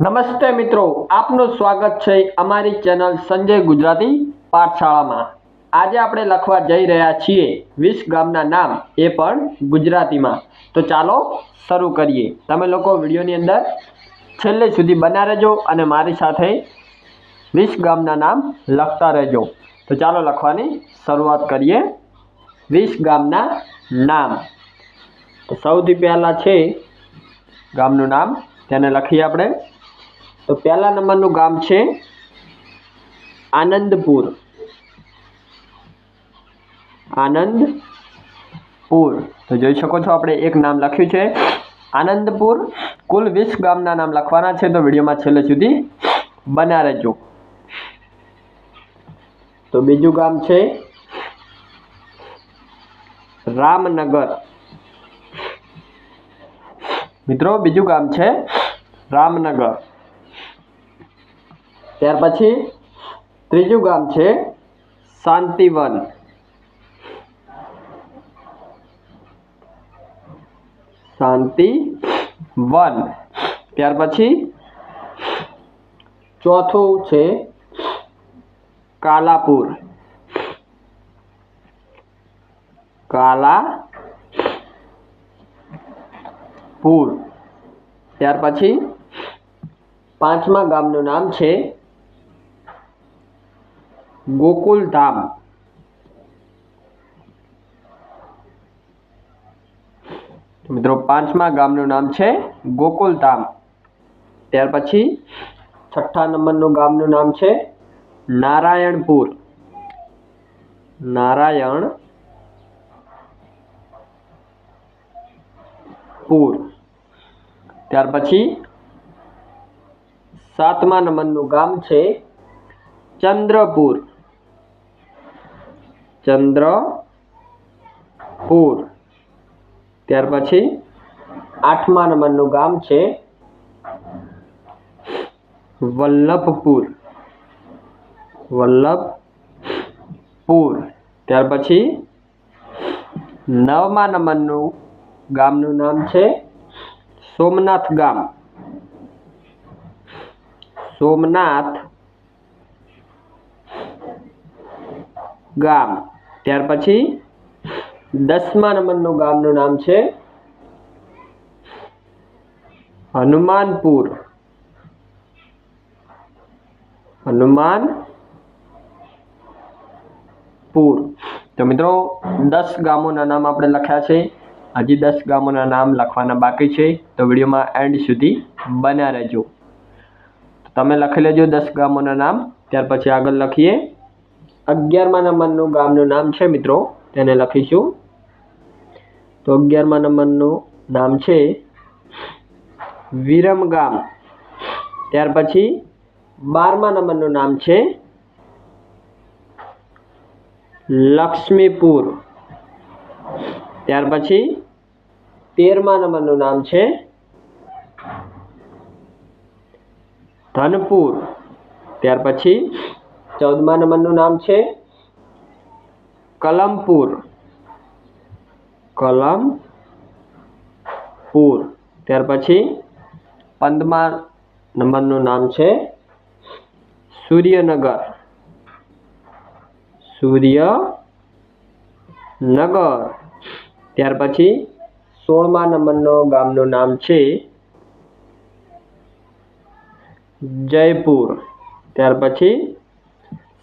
નમસ્તે મિત્રો, આપનું સ્વાગત છે અમારી ચેનલ સંજય ગુજરાતી પાઠશાળામાં। આજે આપણે લખવા જઈ રહ્યા છીએ 20 ગામના નામ, એ પણ ગુજરાતીમાં। તો ચાલો શરૂ કરીએ। તમે લોકો વિડીયોની અંદર છેલ્લે સુધી બના રહેજો અને મારી સાથે 20 ગામના નામ લખતા રહેજો। તો ચાલો લખવાની શરૂઆત કરીએ। 20 ગામના નામ। તો સૌથી પહેલા છે ગામનું નામ, તેને લખીએ આપણે। તો પહેલા નંબરનું ગામ છે આનંદપુર। આનંદપુર। તો જોઈ શકો છો આપણે એક નામ લખ્યું છે આનંદપુર। કુલ 20 ગામના નામ લખવાના છે, તો વિડીયોમાં છેલ્લે સુધી બન્યા રહેજો। તો બીજું ગામ છે રામનગર। મિત્રો બીજું ગામ છે રામનગર। ત્યાર પછી ત્રીજું ગામ છે શાંતિવન। શાંતિવન। ત્યાર પછી ચોથું છે કાલાપુર। કાલાપુર। ત્યાર પછી પાંચમા ગામનું નામ છે ગોકુલધામ। મિત્રો પાંચમા ગામનું નામ છે ગોકુલધામ। ત્યાર પછી છઠ્ઠા નંબરનું ગામનું નામ છે નારાયણપુર। નારાયણપુર। ત્યાર પછી સાતમા નંબરનું ગામ છે ચંદ્રપુર। ચંદ્રપુર। ત્યાર પછી આઠમા નંબરનું ગામ છે વલ્લભપુર। વલ્લભપુર। ત્યાર પછી નવમા નંબરનું ગામનું નામ છે સોમનાથ ગામ। સોમનાથ ગામ। ત્યાર પછી 10મા નંબરનું ગામનું નામ છે હનુમાનપુર। હનુમાનપુર। તો મિત્રો 10 ગામોના નામ આપણે લખ્યા છે। હજી 10 ગામોના નામ લખવાના બાકી છે, તો વિડીયોમાં એન્ડ સુધી બન્યા રહેજો। તમે લખી લેજો 10 ગામોના નામ। ત્યાર પછી આગળ લખીએ 11મા નંબરનું ગામનું નામ છે મિત્રો, તેને લખીશું। તો 11મા નંબરનું નામ છે વિરમગામ। ત્યાર પછી 12મા નંબરનું નામ છે લક્ષ્મીપુર। ત્યાર પછી 13મા નંબરનું નામ છે ધનપુર। ત્યાર પછી 14મા નંબરનું નામ છે કલમપુર। કલમપુર। ત્યાર પછી 15મા નંબરનું નામ છે સૂર્યનગર। સૂર્યનગર। ત્યાર પછી 16મા નંબરનું ગામનું નામ છે જયપુર। ત્યાર પછી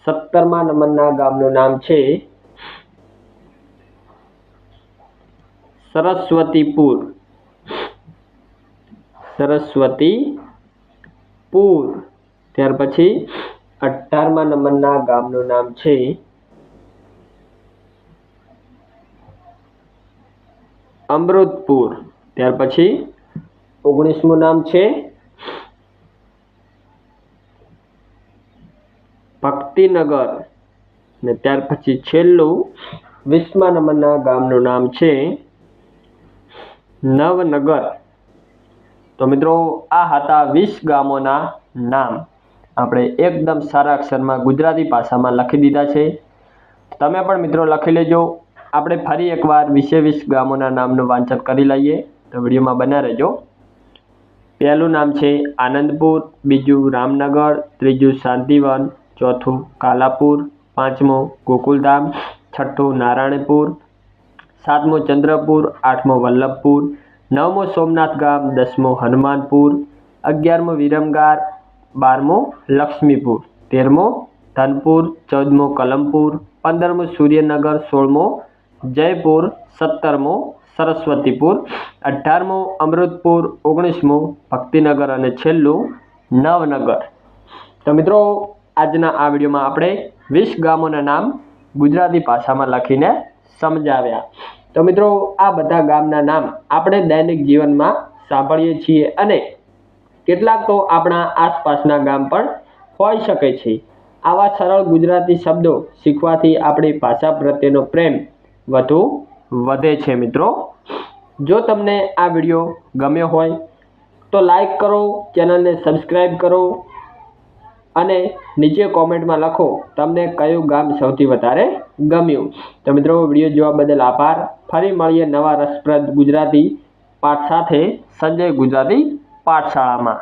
17મા નંબરના ગામનું નામ છે સરસ્વતીપુર। સરસ્વતીપુર। ત્યાર પછી 18મા નંબરના ગામનું નામ છે અમૃતપુર। ત્યાર પછી 19મું નામ છે ભક્તિનગર। ને ત્યાર પછી છેલ્લું 20મા નંબરના ગામનું નામ છે નવનગર। તો મિત્રો આ હતા 20 ગામોના નામ। આપણે એકદમ સારા અક્ષરમાં ગુજરાતી ભાષામાં લખી દીધા છે। તમે પણ મિત્રો લખી લેજો। આપણે ફરી એકવાર 20 ગામોના નામનું વાંચન કરી લઈએ, તો વિડીયોમાં બન્યા રહેજો। પહેલું નામ છે આનંદપુર, બીજું રામનગર, ત્રીજું શાંતિવન, ચોથું કાલાપુર, પાંચમું ગોકુલધામ, છઠ્ઠું નારાયણપુર, સાતમું ચંદ્રપુર, આઠમું વલ્લભપુર, નવમું સોમનાથ ગામ, 10મું હનુમાનપુર, 11મું વિરમગાર, 12મું લક્ષ્મીપુર, 13મું ધનપુર, 14મું કલમપુર, 15મું સૂર્યનગર, 16મું જયપુર, 17મું સરસ્વતીપુર, 18મું અમૃતપુર, 19મું ભક્તિનગર અને છેલ્લું નવનગર. તો મિત્રો આજના આ વિડીયોમાં આપણે 20 ગામોના નામ ગુજરાતી ભાષામાં લખીને સમજાવ્યા. તો મિત્રો આ બધા ગામના નામ આપણે દૈનિક જીવનમાં સાંભળીએ છીએ અને કેટલાક તો આપણા આસપાસના ગામ પણ હોઈ શકે છે. આવા સરળ ગુજરાતી શબ્દો શીખવાથી આપણી ભાષા પ્રત્યેનો પ્રેમ વધુ વધે છે. મિત્રો જો તમને આ વિડીયો ગમ્યો હોય તો લાઈક કરો, ચેનલને સબસ્ક્રાઈબ કરો અને નીચે કોમેન્ટમાં લખો તમને કયું ગામ સૌથી વધારે ગમ્યું. તો મિત્રો વિડીયો જોવા બદલ આભાર. ફરી મળીએ નવા રસપ્રદ ગુજરાતી પાઠ સાથે સંજય ગુજરાતી પાઠશાળામાં.